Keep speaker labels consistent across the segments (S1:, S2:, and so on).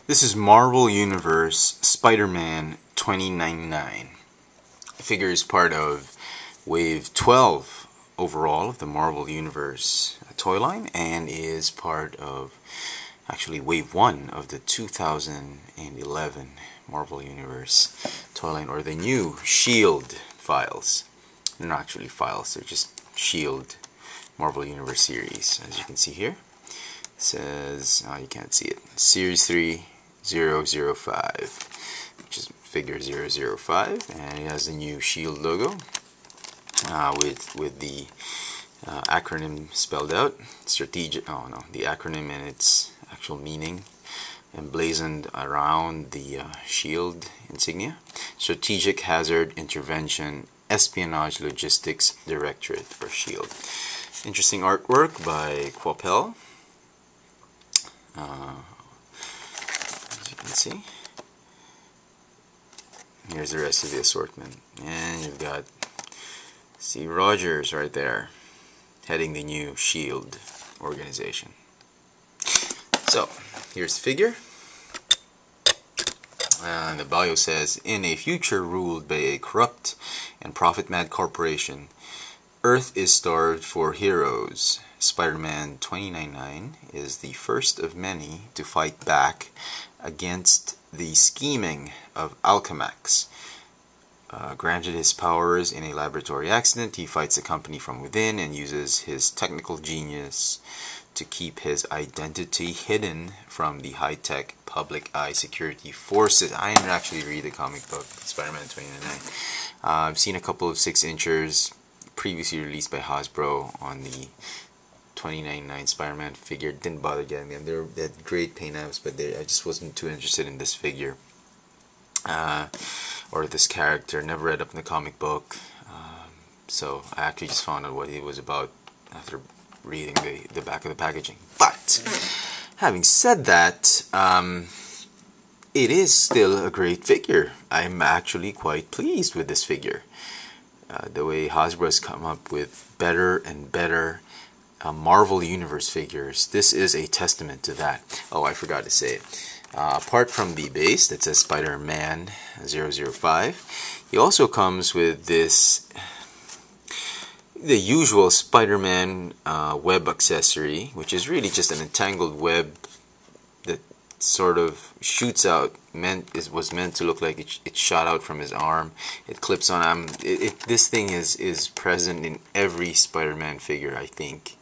S1: This is Marvel Universe Spider-Man 2099. The figure is part of Wave 12 overall of the Marvel Universe toy line and is part of actually Wave 1 of the 2011 Marvel Universe toy line, or the new S.H.I.E.L.D. files. They're not actually files, they're just S.H.I.E.L.D. Marvel Universe series. As you can see here, it says, you can't see it, Series 3 005, which is figure 005, and it has the new S.H.I.E.L.D. logo with the acronym spelled out, strategic, the acronym and its actual meaning emblazoned around the S.H.I.E.L.D. insignia. Strategic Hazard Intervention Espionage Logistics Directorate, or S.H.I.E.L.D. Interesting artwork by Quapel. As you can see, here's the rest of the assortment, and you've got Steve Rogers right there heading the new S.H.I.E.L.D. organization. So here's the figure, and the bio says, in a future ruled by a corrupt and profit-mad corporation, Earth is starved for heroes. Spider-Man 2099 is the first of many to fight back against the scheming of Alchemax. Granted his powers in a laboratory accident, he fights the company from within and uses his technical genius to keep his identity hidden from the high-tech public eye security forces. I didn't actually read the comic book, Spider-Man 2099. I've seen a couple of 6-inchers previously released by Hasbro on the 2099 Spider-Man figure. Didn't bother getting them. They had great paint apps, but I just wasn't too interested in this figure or this character. Never read up in the comic book, so I actually just found out what it was about after reading the back of the packaging. But having said that, it is still a great figure. I'm actually quite pleased with this figure. The way Hasbro has come up with better and better Marvel Universe figures, this is a testament to that. Oh, I forgot to say it. Apart from the base that says Spider-Man 005, he also comes with the usual Spider-Man web accessory, which is really just an entangled web that sort of shoots out. Was meant to look like it shot out from his arm. It clips on. This thing is present in every Spider-Man figure, I think,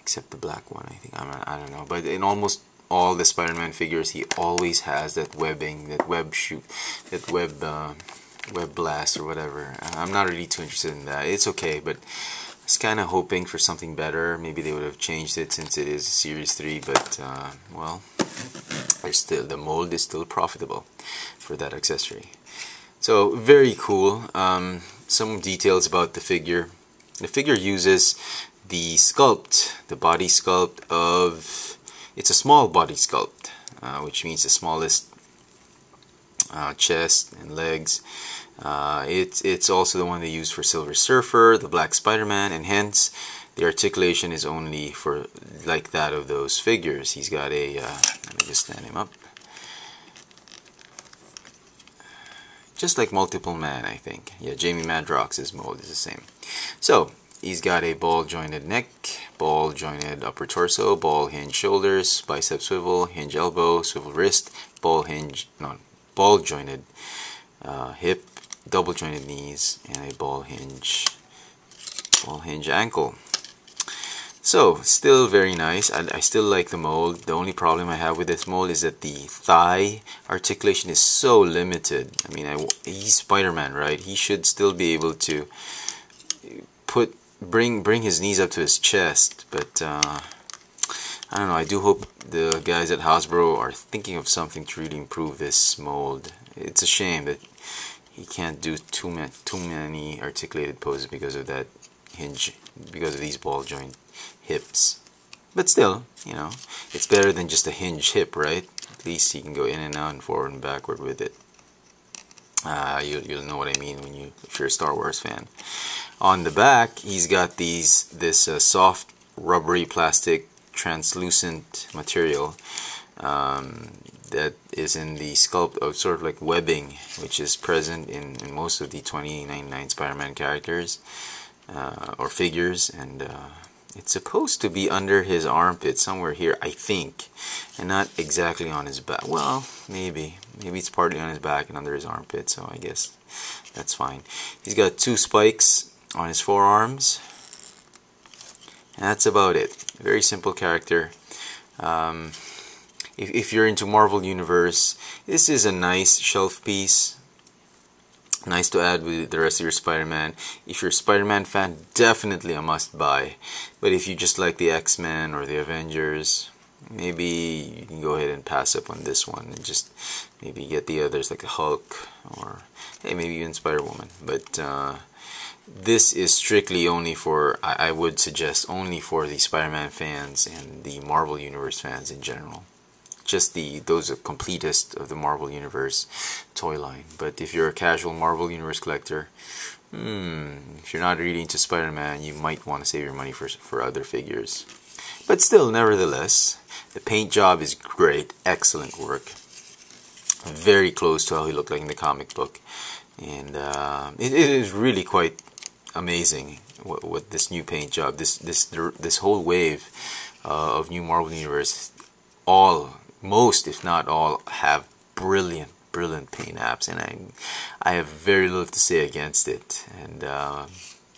S1: except the black one. I think I don't know, but in almost all the Spider-Man figures, he always has that webbing, that web shoot, that web blast or whatever. I'm not really too interested in that. It's okay, but I was kind of hoping for something better. Maybe they would have changed it since it is Series 3, but well, the mold is still profitable for that accessory. So very cool. Some details about the figure. The figure uses the body sculpt of, it's a small body sculpt, which means the smallest chest and legs. It's also the one they use for Silver Surfer, the Black Spider-Man, and hence the articulation is only for like that of those figures. He's got a, let me just stand him up. Just like Multiple Man, I think. Yeah, Jamie Madrox's mold is the same. So, he's got a ball-jointed neck, ball-jointed upper torso, ball-hinged shoulders, bicep swivel, hinge elbow, swivel wrist, ball-jointed hip, double-jointed knees, and a ball-hinge ankle. So, still very nice. I still like the mold. The only problem I have with this mold is that the thigh articulation is so limited. I mean, he's Spider-Man, right? He should still be able to bring his knees up to his chest, but I don't know. I do hope the guys at Hasbro are thinking of something to really improve this mold. It's a shame that he can't do too many articulated poses because of that hinge, because of these ball joint hips. But still, you know, it's better than just a hinge hip, right? At least he can go in and out and forward and backward with it. You'll know what I mean if you're a Star Wars fan. On the back, he's got this soft, rubbery plastic, translucent material that is in the sculpt of sort of like webbing, which is present in most of the 2099 Spider-Man characters or figures, and it's supposed to be under his armpit somewhere here, I think, and not exactly on his back. Well, maybe it's partly on his back and under his armpit, so I guess that's fine. He's got 2 spikes on his forearms, and that's about it. Very simple character. If you're into Marvel Universe, this is a nice shelf piece. Nice to add with the rest of your Spider-Man. If you're a Spider-Man fan, definitely a must-buy. But if you just like the X-Men or the Avengers, maybe you can go ahead and pass up on this one and just maybe get the others like the Hulk or hey, maybe even Spider-Woman. But this is strictly only for, I would suggest, only for the Spider-Man fans and the Marvel Universe fans in general. Just those are completest of the Marvel Universe toy line. But if you're a casual Marvel Universe collector, if you're not really into Spider-Man, you might want to save your money for other figures. But still, nevertheless, the paint job is great, excellent work. Very close to how he looked like in the comic book, and it is really quite amazing what this new paint job, this whole wave of new Marvel Universe, most if not all have brilliant paint apps, and I have very little to say against it. And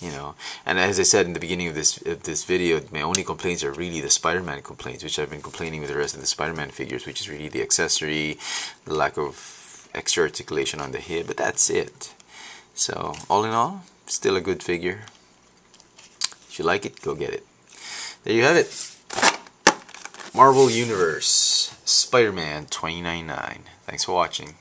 S1: you know, and as I said in the beginning of this video, my only complaints are really the Spider-Man complaints, which I've been complaining with the rest of the Spider-Man figures, which is really the accessory, the lack of extra articulation on the hip, but that's it. So all in all, still a good figure. If you like it, go get it. There you have it. Marvel Universe Spider-Man 2099. Thanks for watching.